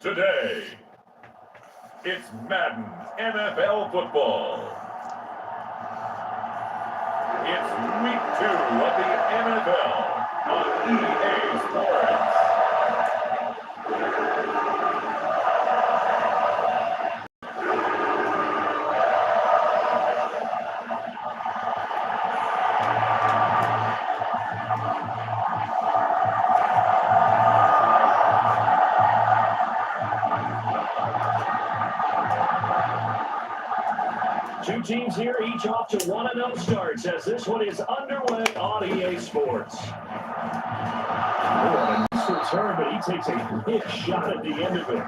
Today, it's Madden NFL football. It's week 2 of the NFL on EA Sports. Two teams here, each off to 1-0 starts as this one is underway on EA Sports. Oh, a nice return, but he takes a big shot at the end of it.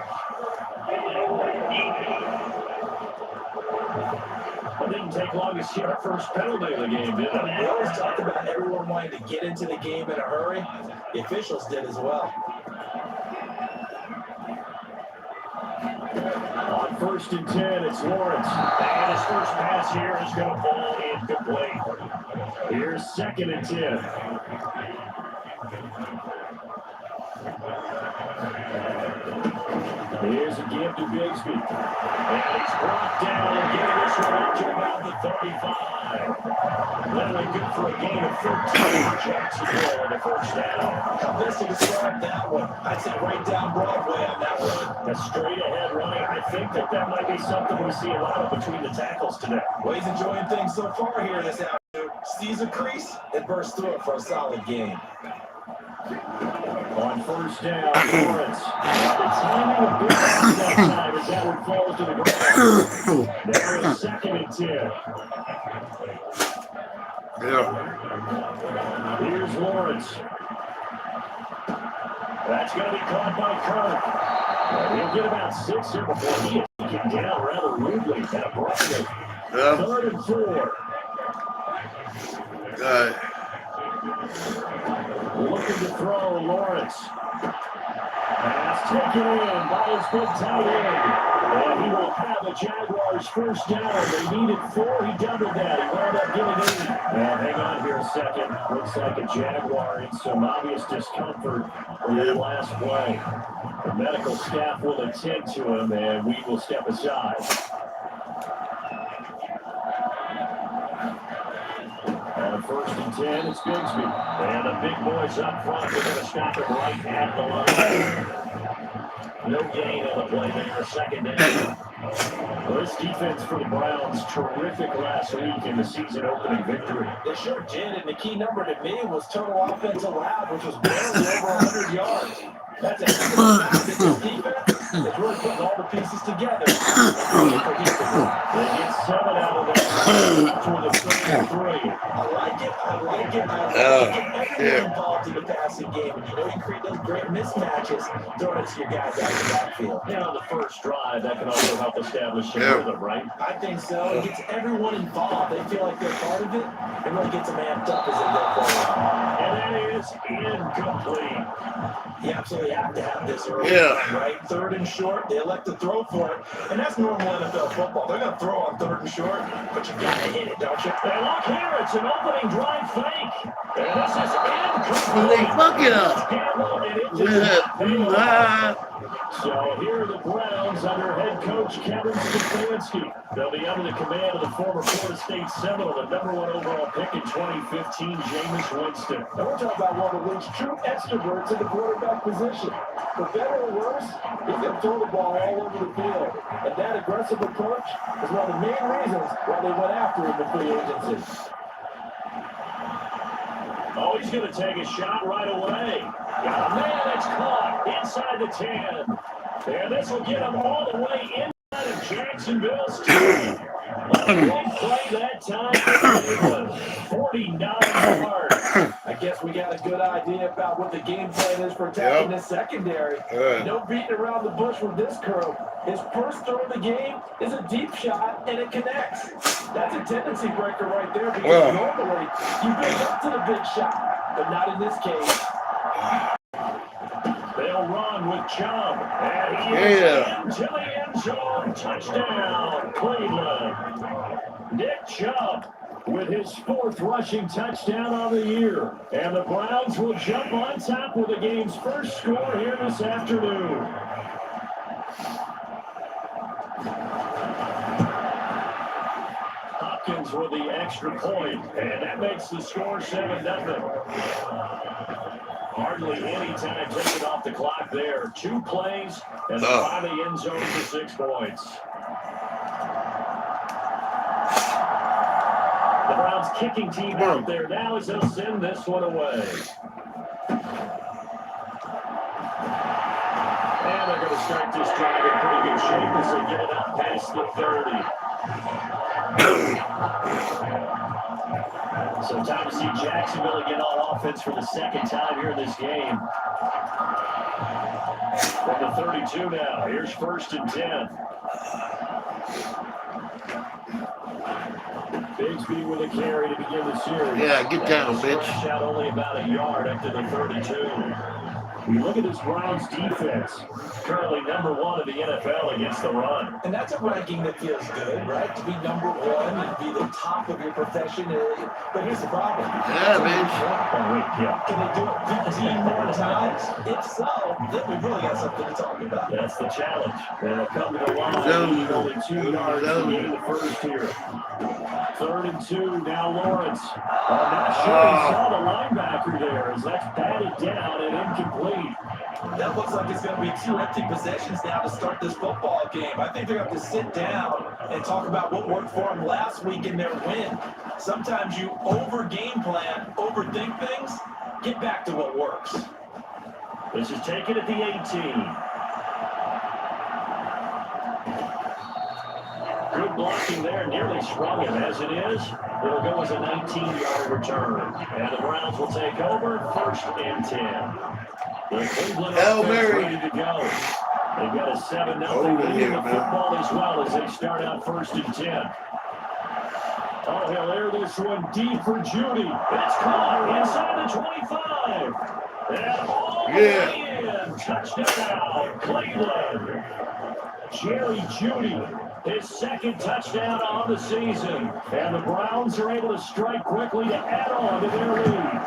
It didn't take long to see our first penalty of the game, did it? We always talked about everyone wanting to get into the game in a hurry. The officials did as well. On 1st and 10, it's Lawrence. And his first pass here is going to fall incomplete. Here's 2nd and 10. Here's a give to Bigsby. And he's brought down and getting this one up to about the 35. Literally good for a gain of 13. Jacksonville on the first down. How best to describe that one? I'd say right down Broadway on that one. A straight ahead running. I think that might be something we see a lot of between the tackles today. Well, he's enjoying things so far here this afternoon. Sees a crease and bursts through it for a solid game. On 1st down, Lawrence. The timing of big that time as that one falls to the ground. Now it's 2nd and 10. Yeah. Here's Lawrence. That's going to be caught by Kirk. He'll get about 6 here before he is taken down rather rudely. Kind of brushed. 3rd and 4. Looking to throw, Lawrence. Pass taken in by his big tight end. And he will have the Jaguars first down. They needed 4. He doubled that. He wound up getting 8. Now, hang on here a second. Looks like a Jaguar in some obvious discomfort on the last play. The medical staff will attend to him, and we will step aside. On 1st and 10, it's Bigsby. And the big boys up front. They're going to stop it right at the line. No gain on the play there. 2nd down. Well, this defense for the Browns, terrific last week in the season opening victory. They sure did, and the key number to me was total offense allowed, which was barely over 100 yards. That's a this defense is really putting all the pieces together. They get 7 out of that for the 3. I like it. Everyone involved in the passing game, and you create those great mismatches, throwing it to your guys out of the backfield. On the first drive, that can also help establish some rhythm, right? I think so. It gets everyone involved. They feel like they're part of it, and really gets them amped up as they go forward. And that is incomplete. You absolutely have to have this early on, right? 3rd and short, they elect to throw for it, and that's normal NFL football. They're going to throw on 3rd and short, but you got to hit it, don't you? And look here, it's an opening drive fake. And this is incomplete. They fuck it up. So here are the Browns under head coach Kevin Stefanski. They'll be under the command of the former Florida State Seminole, the #1 overall pick in 2015, Jameis Winston. And we're talking about one of the league's true extroverts in the quarterback position. For better or worse, he's going to throw the ball all over the field. And that aggressive approach is one of the main reasons why they went after him in free agency. Oh, he's going to take a shot right away. Got a man that's caught inside the 10. And this will get him all the way inside of Jacksonville's 10. One play that time, 49 yards. I guess we got a good idea about what the game plan is for attacking this secondary. No beating around the bush with this curve. His first throw of the game is a deep shot, and it connects. That's a tendency breaker right there, because normally you build up to the big shot, but not in this case. They'll run with Chubb, and he is into the end zone. Touchdown, Cleveland. Nick Chubb with his 4th rushing touchdown on the year. And the Browns will jump on top with the game's first score here this afternoon. Browns with the extra point, and that makes the score 7-0. Hardly any time taken off the clock there. 2 plays, and they're by the end zone for 6 points. The Browns kicking team out there now as they'll send this one away. And they're going to start this drive in pretty good shape as they get it up past the 30. So time to see Jacksonville get on offense for the second time here in this game. From the 32 now. Here's 1st and 10. Bigsby with a carry to begin the series. Yeah, get down, bitch. Out only about a yard up to the 32. We look at this Browns defense, currently number 1 in the NFL against the run. And that's a ranking that feels good, right? To be number 1 and be the top of your profession. But here's the problem. Yeah, bitch. Can they do it 15 more times? If so, then we've really got something to talk about. That's the challenge. They'll come to the line. Only 2 yards to gain the first here. 3rd and 2. Now Lawrence. Not sure he saw the linebacker there as that's batted down and incomplete. That looks like it's going to be 2 empty possessions now to start this football game. I think they're going to have to sit down and talk about what worked for them last week in their win. Sometimes you over-game plan, overthink things. Get back to what works. This is taken at the 18. Good blocking there, nearly sprung him. As it is, it'll go as a 19-yard return. And the Browns will take over 1st and 10. The Cleveland offense ready to go. They've got a 7-0 lead in the football as well as they start out 1st and 10. Oh, he'll air this one deep for Judy. It's caught inside the 25. And all the way in. Touchdown, Cleveland. Jerry Judy. His 2nd touchdown on the season. And the Browns are able to strike quickly to add on to their lead.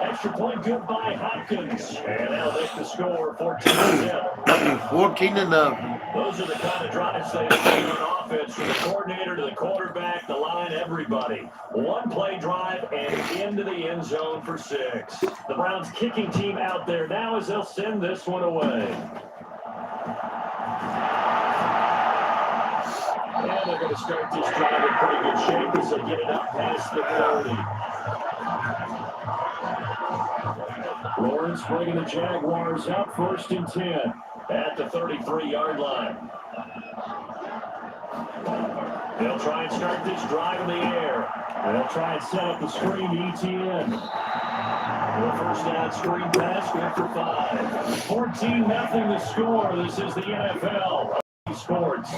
Extra point good by Hopkins. And they'll make the score 14-0. 14-0. Those are the kind of drives they have on offense from the coordinator to the quarterback, the line, everybody. 1 play drive and into the end zone for 6. The Browns kicking team out there now as they'll send this one away. And they're going to start this drive in pretty good shape as they get it up past the 30. Lawrence bringing the Jaguars up 1st and 10 at the 33-yard line. They'll try and start this drive in the air. They'll try and set up the screen to ETN. The 1st down screen pass, good for 5. 14-0 the score. This is the NFL Sports.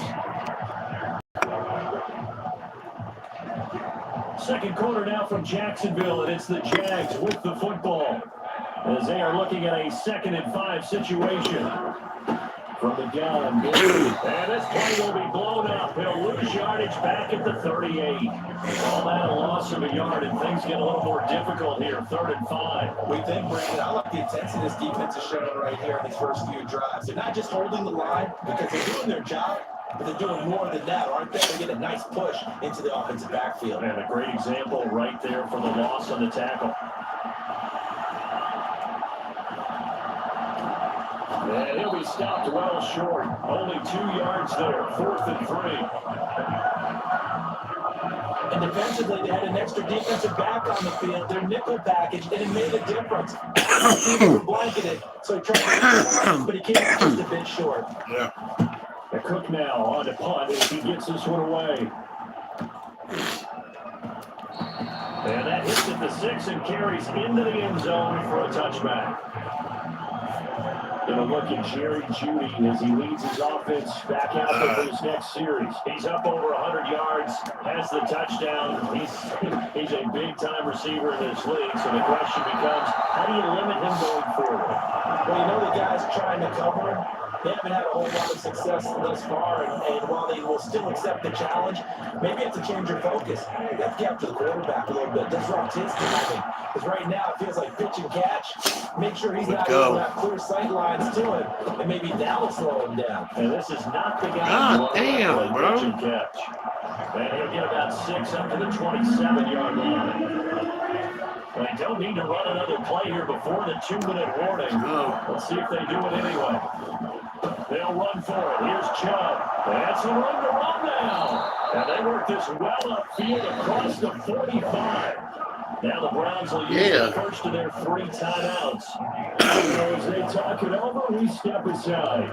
2nd quarter now from Jacksonville, and it's the Jags with the football as they are looking at a 2nd and 5 situation. From the gun, and this play will be blown up. He'll lose yardage back at the 38. All that a loss of a yard, and things get a little more difficult here. 3rd and 5. We think, Brandon, I like the intensity this defense is showing right here in these first few drives. They're not just holding the line because they're doing their job, but they're doing more than that, aren't they? They get a nice push into the offensive backfield. And a great example right there for the loss on the tackle. And he'll be stopped well short. Only 2 yards there. 4th and 3. And defensively, they had an extra defensive back on the field. Their nickel package, and it made a difference. He was blanketed, so he tried to but he came just a bit short. Yeah. The Cook now on the punt as he gets this one away. And that hits at the 6 and carries into the end zone for a touchback. Going to look at Jerry Judy as he leads his offense back out there for his next series. He's up over 100 yards, has the touchdown. He's a big-time receiver in this league, so the question becomes, how do you limit him going forward? Well, you know the guy's trying to cover him. They haven't had a whole lot of success thus far, and while they will still accept the challenge, maybe you have to change your focus. You have to get up to the quarterback a little bit, disrupt his timing. Because right now it feels like pitch and catch. Make sure he's not able to have clear sight lines to him, and maybe that'll slow him down. And this is not the guy. God damn, bro. Pitch and catch. And he'll get about 6 up to the 27-yard line. They don't need to run another play here before the 2-minute warning. Let's see if they do it anyway. They'll run for it. Here's Chubb. That's a run to run now. And they work this well upfield across the 45. Now the Browns will use the first of their 3 timeouts. As they talk it over, we step aside.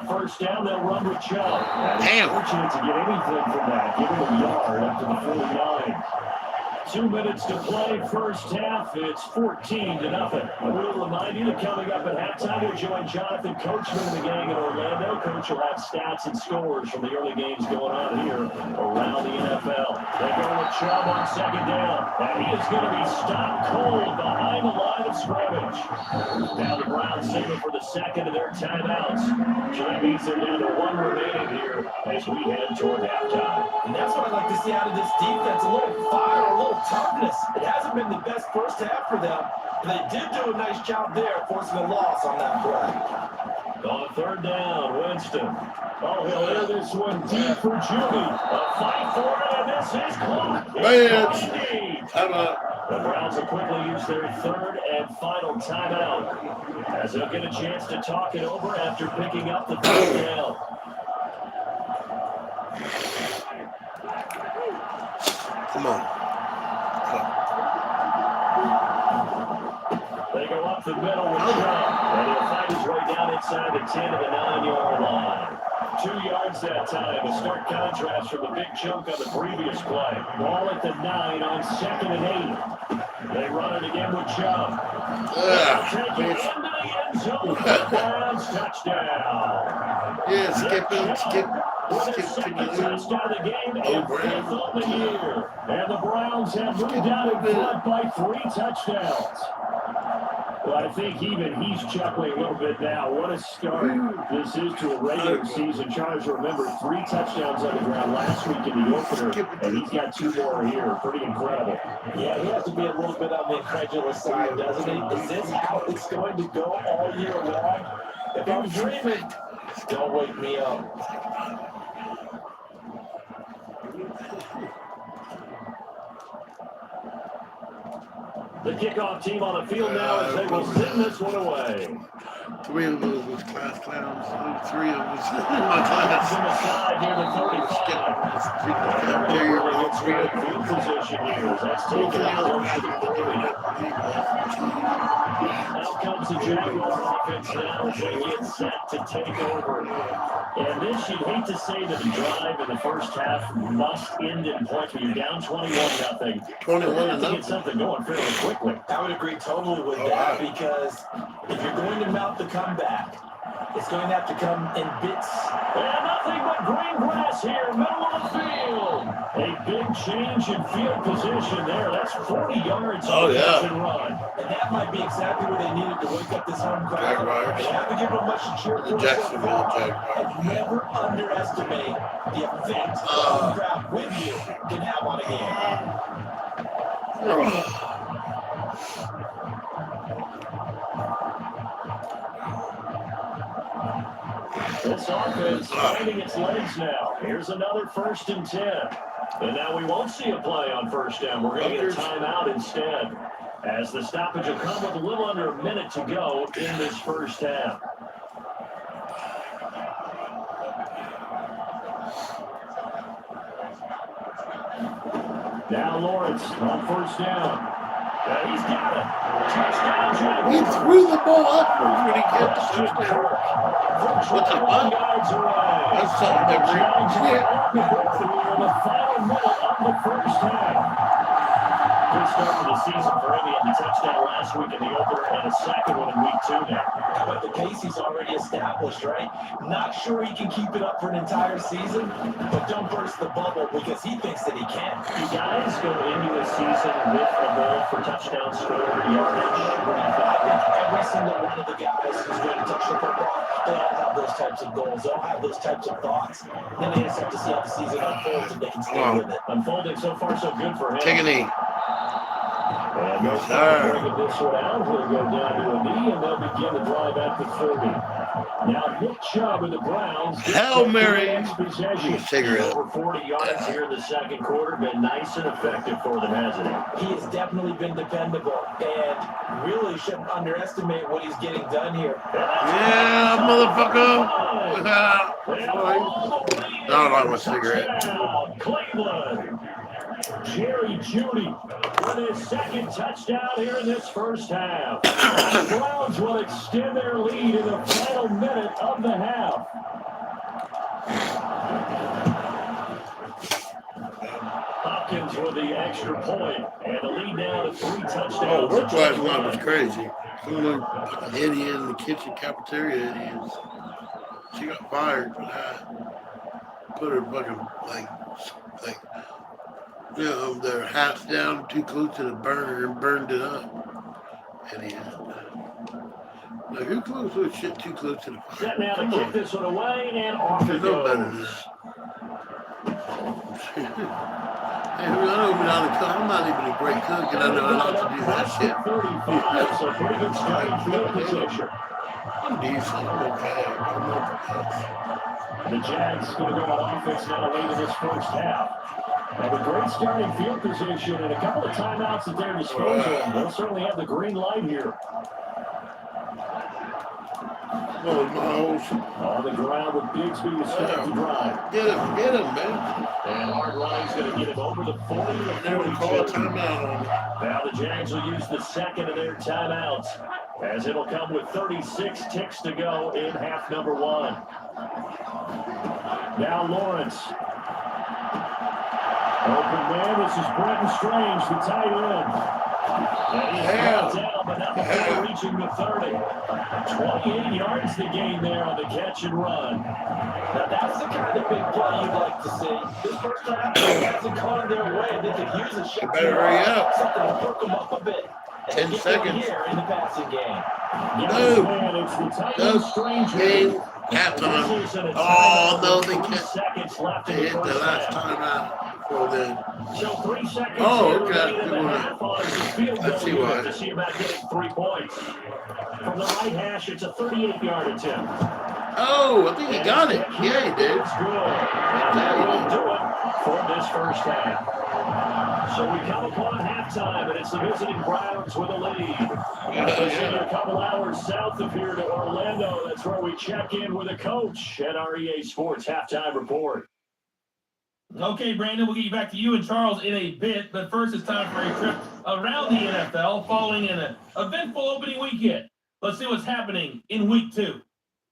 First down, they'll run with Chubb. Damn. Fortunate to get anything from that. Give him a yard up to the 49. 2 minutes to play, first half. It's 14-0. I will remind you that coming up at halftime, we'll join Jonathan Coachman and the gang in Orlando. Coach will have stats and scores from the early games going on here around the NFL. They go with Chubb on second down, and he is going to be stopped cold behind the line of scrimmage. Now the Browns signal for the second of their timeouts. So that means they're down to 1 remaining here as we head toward halftime. And that's what I like to see out of this defense. A little fire, a little toughness. It hasn't been the best first half for them, but they did do a nice job there, forcing a loss on that play. On third down, Winston. Oh, he'll air this one deep for Judy. A fight for it, and this is clock. The Browns will quickly use their third and final timeout as they'll get a chance to talk it over after picking up the first down. Come on. They go up the middle with Trump, and he'll find his way down inside the 10 to the 9-yard line. 2 yards that time, a stark contrast from the big chunk on the previous play. Ball at the 9 on 2nd and 8. They run it again with Chubb. Take it into the end zone for the Browns touchdown. Yeah, skip. With his second touchdown of the game and 5th on the year. And the Browns have moved out in front by 3 touchdowns. Well, I think even he's chuckling a little bit now. What a start this is to a regular season. Chargers, remember, 3 touchdowns on the ground last week in the opener, and he's got 2 more here. Pretty incredible. Yeah, he has to be a little bit on the incredulous side, doesn't he? Is this how it's going to go all year long? If I'm dreaming, don't wake me up. The kickoff team on the field now as they will send this one away. 3 of those was class clowns. 3 of us in my class. Inside near the 35. Field position here. That's taken out to the 40. Now comes the Jaguar offense now as they get set to take over. And this, you'd hate to say that the drive in the first half must end in points when you're down 21-0. 21-0. To get something going fairly quickly. I would agree totally with that because if you're going to mount the comeback, it's going to have to come in bits. And nothing but green grass here, middle of the field. A big change in field position there. That's 40 yards on the run. And that might be exactly what they needed to wake up this home crowd. Jaguars. They haven't given them much to cheer for. Jacksonville Jaguars. And never underestimate the effect the home crowd with you can have on a game. This offense finding its legs now. Here's another 1st and 10. And now we won't see a play on first down. We're going to get a timeout instead. As the stoppage will come with a little under a minute to go in this first half. Now Lawrence on first down. He's got it. Touchdown, Jaguars. He threw the ball upwards when he gets the touchdown. What the fuck? That's something different. The final minute of the first half. Good start to the season for him. He had the touchdown last week in the opener, and got a second one in week 2 now. But the pace he's already established, right? Not sure he can keep it up for an entire season, but don't burst the bubble because he thinks that he can. You guys go into a season with a goal for touchdown score yardage. I think every single one of the guys who's going to touch the football, they all have those types of goals. They all have those types of thoughts. Then they just have to see how the season unfolds if they can stay with it. Unfolding so far so good for him. Take a knee. And no bringing this one out. He'll go down to a knee, and they'll begin the drive at the 30. Now Nick Chubb with the Browns. Hail Mary. Cigarette. Over 40 yards here in the second quarter. Been nice and effective for them, hasn't he? He has definitely been dependable, and really shouldn't underestimate what he's getting done here. Yeah, motherfucker. I don't like my cigarette. Cleveland. Jerry Jeudy with his second touchdown here in this first half. The Browns will extend their lead in the final minute of the half. Hopkins with the extra point, and the lead now to 3 touchdowns. Oh, work last night was crazy. Someone idiot in the kitchen cafeteria idiots. She got fired for that. Put her fucking like their hats down too close to the burner and burned it up. Idiot. Like, who close with shit too close to the fire? Set now to kick this one away, and off it There's no better than goes. this. Hey, I'm not even a great cook, and I know how to do that shit. 35, so pretty good starting field position. I'm decent. I'm okay. I'm not The Jags going to go on offense now late in this first half. Have a great starting field position and a couple of timeouts at their disposal. They'll certainly have the green light here. Oh, Miles. On the ground with Bigsby to start the drive. Get him, man. And Hardline's going to get him over the 40 to Never call a 42. timeout on him. Now the Jags will use the second of their timeouts, as it'll come with 36 ticks to go in half number 1. Now Lawrence. Open man, this is Brenton Strange, the tight end. And he's brought down, but not before reaching the 30. 28 yards to gain there on the catch and run. Now that's the kind of big play you'd like to see. This first half hasn't gone their way. They could use a shot. Better hurry up. Something to perk them up a bit. 10 seconds. Here in the passing game. Game. Halftime. Oh, no, they can't. They hit the last time out before then. So 3 seconds. Oh, okay. I see why. To see about getting 3 points. From the right hash, it's a 38-yard attempt. Oh, I think he got it. Yeah, he did. It's good. And that will do it for this first half. So we come upon halftime, and it's the visiting Browns with a lead. As we send you a couple hours south of here to Orlando, that's where we check in with a coach at our EA Sports Halftime Report. Okay, Brandon, we'll get you back to you and Charles in a bit, but first it's time for a trip around the NFL following an eventful opening weekend. Let's see what's happening in Week 2.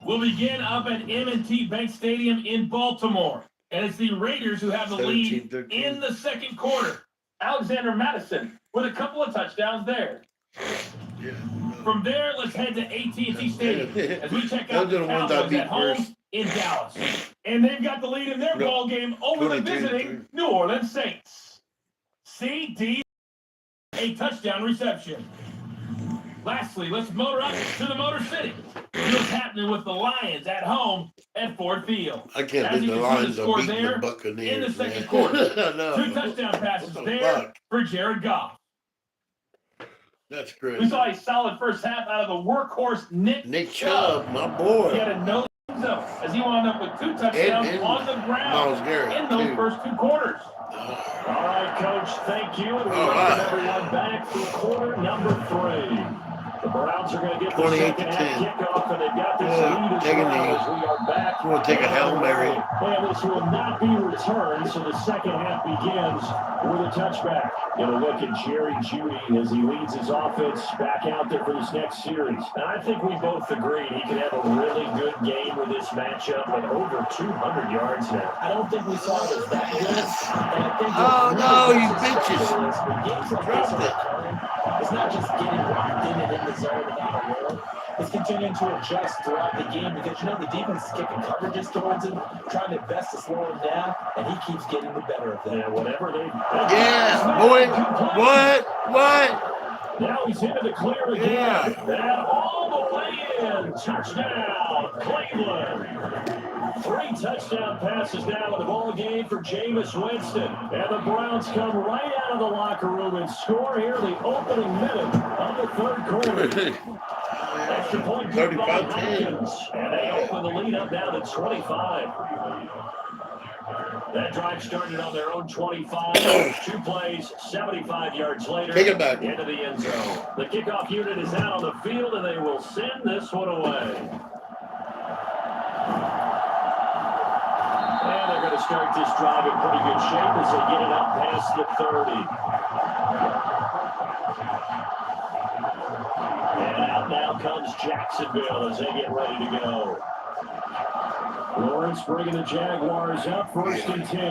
We'll begin up at M&T Bank Stadium in Baltimore, and it's the Raiders who have the lead in the second quarter. Alexander Madison with a couple of touchdowns there. Yeah. From there, let's head to AT&T Stadium as we check out the Cowboys at home in Dallas. And they've got the lead in their ball game over the visiting New Orleans Saints. CD, a touchdown reception. Lastly, let's motor up to the Motor City. See what's happening with the Lions at home at Ford Field. I can't believe the Lions are beating the Buccaneers in the second quarter. No. 2 touchdown passes there for Jared Goff. That's great. We saw a solid first half out of the workhorse Nick Chubb, my boy. He had a no zone as he wound up with 2 touchdowns and on the ground in those first 2 quarters. All right, Coach, thank you. And we welcome everyone back for quarter number 3. The Browns are going to get the second half kickoff, and they've got this lead as well as we are back. You want to take a Hail Mary? And this will not be returned, so the second half begins with a touchback. Going to look at Jerry Jeudy as he leads his offense back out there for this next series. And I think we both agreed he could have a really good game with this matchup, but over 200 yards now. I don't think we saw it as that good. And I think no, you bitches. It's not just getting locked in and in the zone and continuing to adjust throughout the game because, you know, the defense is kicking coverages towards him, trying their best to slow him down, and he keeps getting the better of them. Yeah, whatever they... Yeah, boy. What? Now he's into the clear again. And all the way in. Touchdown, Cleveland. 3 touchdown passes now in the ball game for Jameis Winston. And the Browns come right out of the locker room and score here in the opening minute of the third quarter. Extra point kick by Hopkins. And they open the lead up now to 25. That drive started on their own 25. 2 plays, 75 yards later. Take it back. Into the end zone. The kickoff unit is out on the field, and they will send this one away. And they're going to start this drive in pretty good shape as they get it up past the 30. And out now comes Jacksonville as they get ready to go. Lawrence bringing the Jaguars up, 1st and 10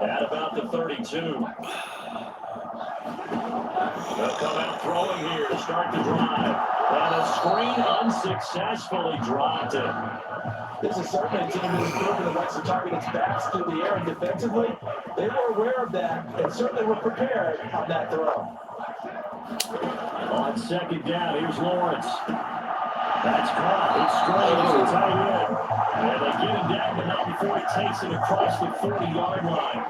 at about the 32. They'll come out throwing here to start the drive. And a screen unsuccessfully dropped it. This is certainly a team that has proven that likes to target its backs through the air, and defensively, they were aware of that and certainly were prepared on that throw. On 2nd down, here's Lawrence. That's caught. He strains the tight end. And they get him down, but not before he takes it across the 40-yard line.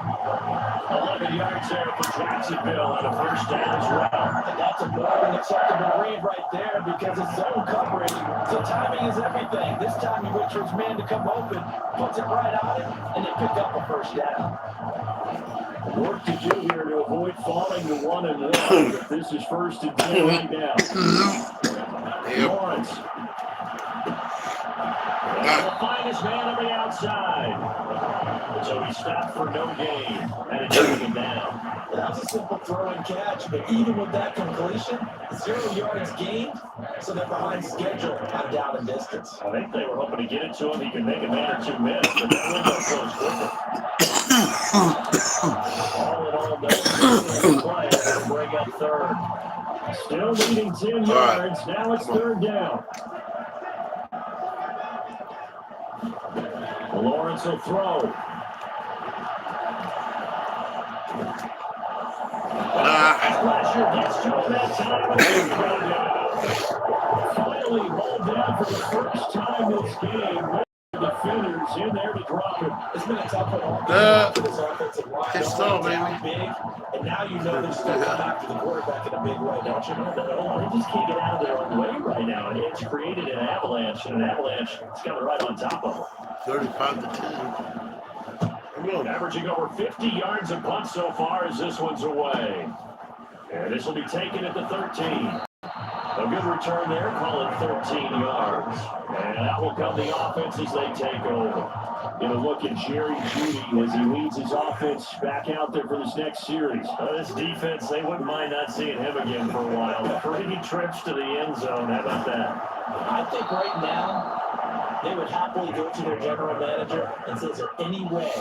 11 yards there for Jacksonville on a 1st down as well. And that's a more than acceptable read right there because it's zone coverage. So timing is everything. This time he waits for his man to come open, puts it right on him, and they pick up a 1st down. Work to do here to avoid falling to 1 and 1. But this is 1st and 10 right now. Lawrence. And the finest man on the outside. So he stopped for no gain. And it's taken down. That was a simple throw and catch, but even with that completion, 0 yards gained, so they're behind schedule on down and distance. I think they were hoping to get it to him. He could make a man or 2 miss, but that window closed quicker. All in all, no play to bring up 3rd. Still leading 10 yards. Now it's 3rd down. Lawrence will throw. Flasher gets to him that time. Finally rolled down for the 1st time this game. Defenders in there to drop him. It's been a tough one for this offensive line. Pissed off, Down big, and now you know they're still coming after the quarterback in a big way, don't you? No, they just can't get out of their own way right now, and it's created an avalanche, and an avalanche is coming right on top of them. 35 to 10. Averaging over 50 yards a punt so far as this one's away. And this will be taken at the 13. A good return there, call it 13 yards. And that will come the offense as they take over. Going to look at Jerry Jeudy as he leads his offense back out there for this next series. This defense, they wouldn't mind not seeing him again for a while. 3 trips to the end zone. How about that? I think right now, they would happily go to their general manager and say, is there any way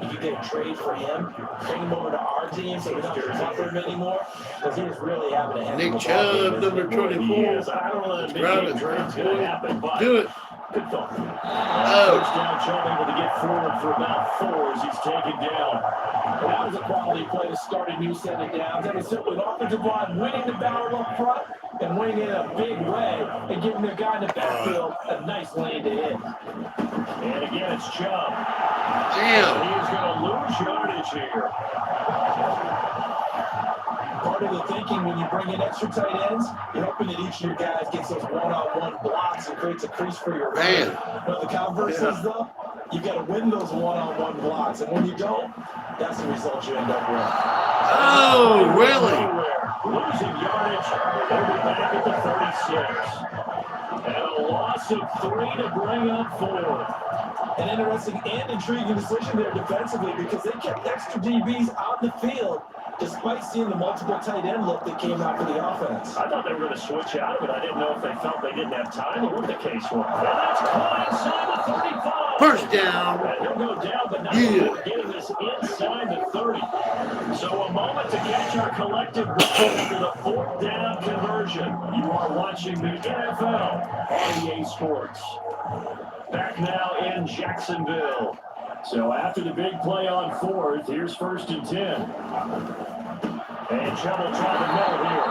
you could get a trade for him, bring him over to our team so we don't have to cover him anymore? Because he was really having a heck of a Nick Chubb, number 24. I don't know that big trade's going to happen, but do it. Good thought. Touchdown, Chubb able to get forward for about 4 as he's taken down. That was a quality play to start a new set of downs. That was simply an offensive line winning the battle up front and winning it in a big way and giving their guy in the backfield a nice lane to hit. And again, it's Chubb. Damn. He's going to lose yardage here. Part of the thinking when you bring in extra tight ends, you're hoping that each of your guys gets those one-on-one blocks and creates a crease for your man. But the converse is, though, you got to win those one-on-one blocks. And when you don't, that's the result you end up with. Oh, really? Losing yardage. They'll be back at the 36. And a loss of 3 to bring up 4. An interesting and intriguing decision there defensively because they kept extra DBs on the field despite seeing the multiple tight end look that came out for the offense. I thought they were going to switch out of it. I didn't know if they felt they didn't have time or what the case was. And that's caught inside the 35. First down. And he'll go down, but not before getting this inside the 30. So a moment to catch our collective breath after the fourth down conversion. You are watching the NFL on EA Sports. Back now in Jacksonville. So after the big play on fourth, here's 1st and 10. And Chubb try the middle here.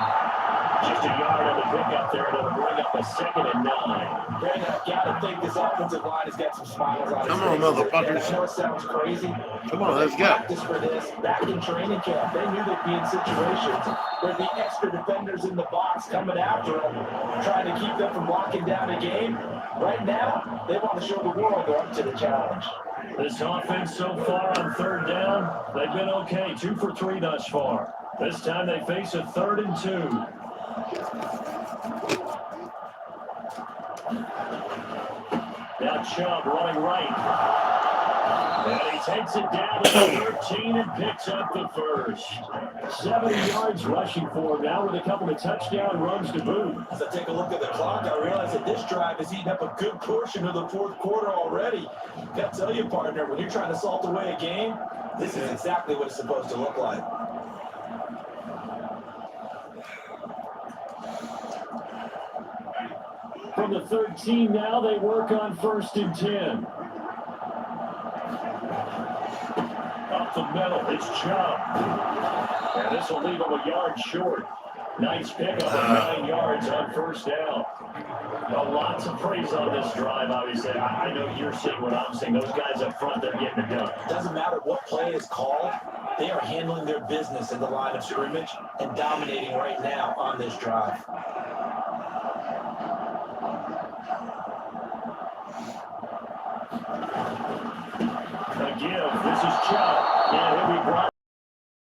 Just a yard on the pickup there, and it'll bring up a 2nd and 9. Brandon, I've got to think this offensive line has got some smiles on Come on, motherfuckers. I know it sounds crazy. Come on, let's go. Practice for this. Back in training camp, they knew they'd be in situations where the extra defenders in the box coming after them, trying to keep them from locking down a game. Right now, they want to show the world they're up to the challenge. This offense so far on 3rd down, they've been okay. 2 for 3 thus far. This time they face a 3rd and 2. Now Chubb running right. And he takes it down to the 13 and picks up the first. 70 yards rushing for him now with a couple of touchdown runs to boot. As I take a look at the clock, I realize that this drive has eaten up a good portion of the 4th quarter already. Got to tell you, partner, when you're trying to salt away a game, this is exactly what it's supposed to look like. From the 13 now, they work on 1st and 10. Up the middle, it's Chubb. And this will leave him a yard short. Nice pickup of 9 yards on 1st down. Well, lots of praise on this drive, obviously. I know you're seeing what I'm seeing. Those guys up front, they're getting it done. Doesn't matter what play is called. They are handling their business in the line of scrimmage and dominating right now on this drive. Again, this is Chubb. And he'll be brought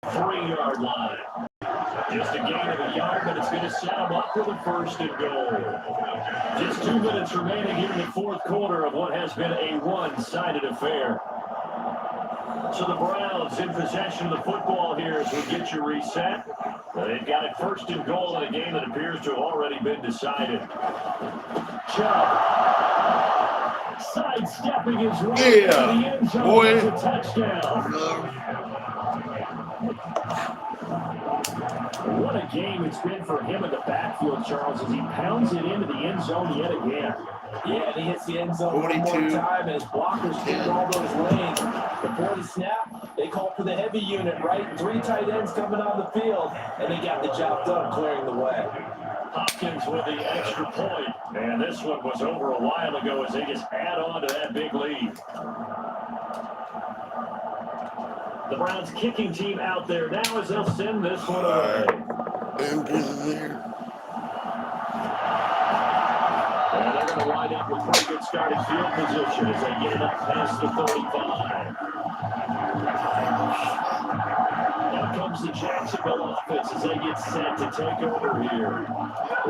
3-yard line. Just a gain of a yard, but it's going to set him up for the 1st and goal. Just 2 minutes remaining here in the 4th quarter of what has been a one-sided affair. So the Browns in possession of the football here as we get you reset. They've got it 1st and goal in a game that appears to have already been decided. Chubb. Sidestepping his way to the end zone. Boy. It's a touchdown. What a game it's been for him in the backfield, Charles, as he pounds it into the end zone yet again. Yeah, and he hits the end zone 42. One more time, and his blockers take all those lanes. Before the snap, they called for the heavy unit, right? 3 tight ends coming on the field, and they got the job done clearing the way. Hopkins with the extra point. And this one was over a while ago as they just add on to that big lead. The Browns kicking team out there now as they'll send this one away. And they're going to wind up with pretty good starting field position as they get it up past the 35. Now comes the Jacksonville offense as they get set to take over here.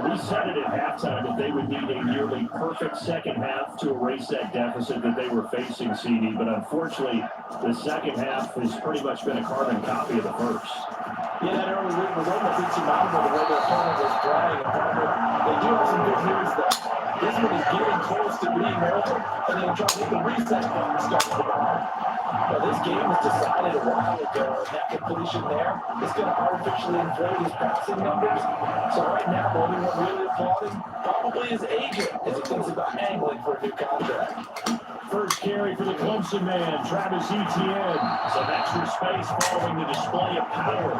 We said it at halftime that they would need a nearly perfect second half to erase that deficit that they were facing, CD, but unfortunately, the second half has pretty much been a carbon copy of the first. Yeah, that early lead was almost insurmountable the way their opponent was playing. They do have some good news, though. This one is getting close to being over, and they'll try to hit the reset button and start the ball. Now, this game was decided a while ago, and that completion there is going to artificially inflate his passing numbers. So right now, the only one really applauding probably his agent as he thinks about angling for a new contract. First carry for the Clemson man, Travis Etienne. Some extra space following the display of power.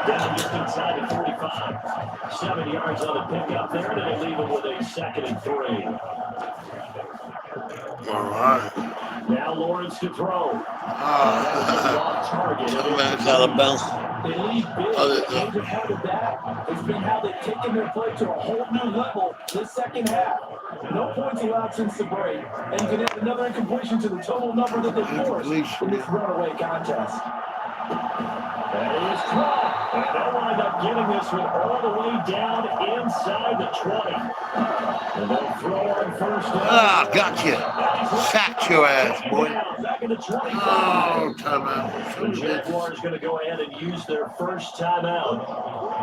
Down just inside the 45. 7 yards on the pickup there, and they leave him with a 2nd and 3. all right. Now Lawrence to throw. Off target. That's Alabama. They lead big. The major part of that has been how they've taken their play to a whole new level this second half. No points allowed since the break, and you can add another incompletion to the total number that they forced in this runaway contest. That is caught. And they'll wind up getting this one all the way down inside the 20. And they'll throw on first down. Ah, gotcha. Sacked your ass, boy. Back in the 25. Oh, timeout. The Jaguars going to go ahead and use their first timeout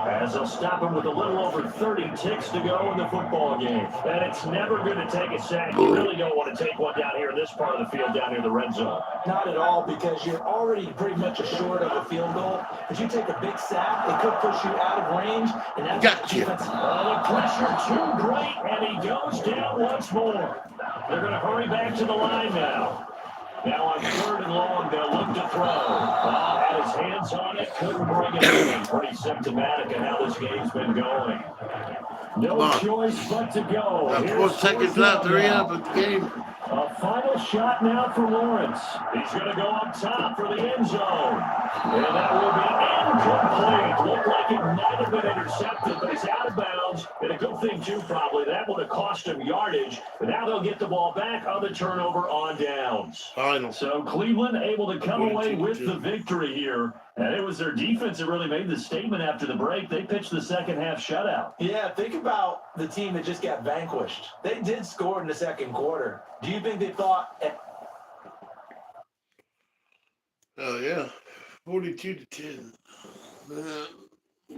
as they'll stop him with a little over 30 ticks to go in the football game. And it's never going to take a sack. You really don't want to take one down here in this part of the field, down near the red zone. Not at all, because you're already pretty much assured of a field goal. If you take a big sack, it could push you out of range. And that's gotcha. The pressure too great, and he goes down once more. They're going to hurry back to the line now. Now on 3rd and long, they'll look to throw. Had his hands on it, couldn't bring it in. Pretty symptomatic of how this game's been going. No choice but to go. 4 seconds left, hurry up with the game. A final shot now for Lawrence. He's going to go up top for the end zone. And that will be incomplete. Looked like it might have been intercepted, but it's out of bounds. And a good thing, too, probably. That would have cost him yardage. But now they'll get the ball back on the turnover on downs. Final. So Cleveland able to come away with the victory here. And it was their defense that really made the statement after the break. They pitched the second half shutout. Yeah, think about the team that just got vanquished. They did score in the second quarter. Do you think they thought... Oh, yeah. 42-10. We're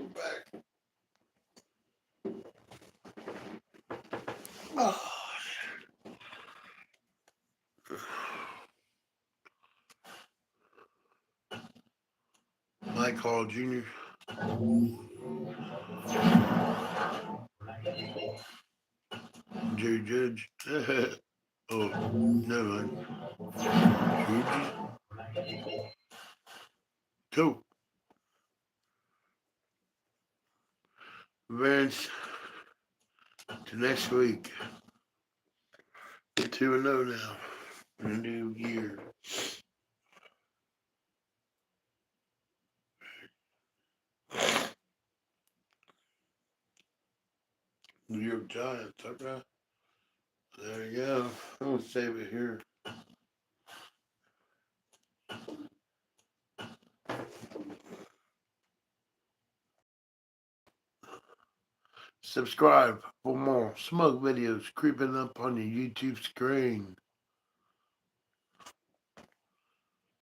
back. Oh. Mike Hall Jr. Jerry Judge. Oh, never mind. Two. Advance to next week. 2-0 now. A new year. New York Giants, okay. There you go. I'm going to save it here. Subscribe for more smoke videos creeping up on your YouTube screen.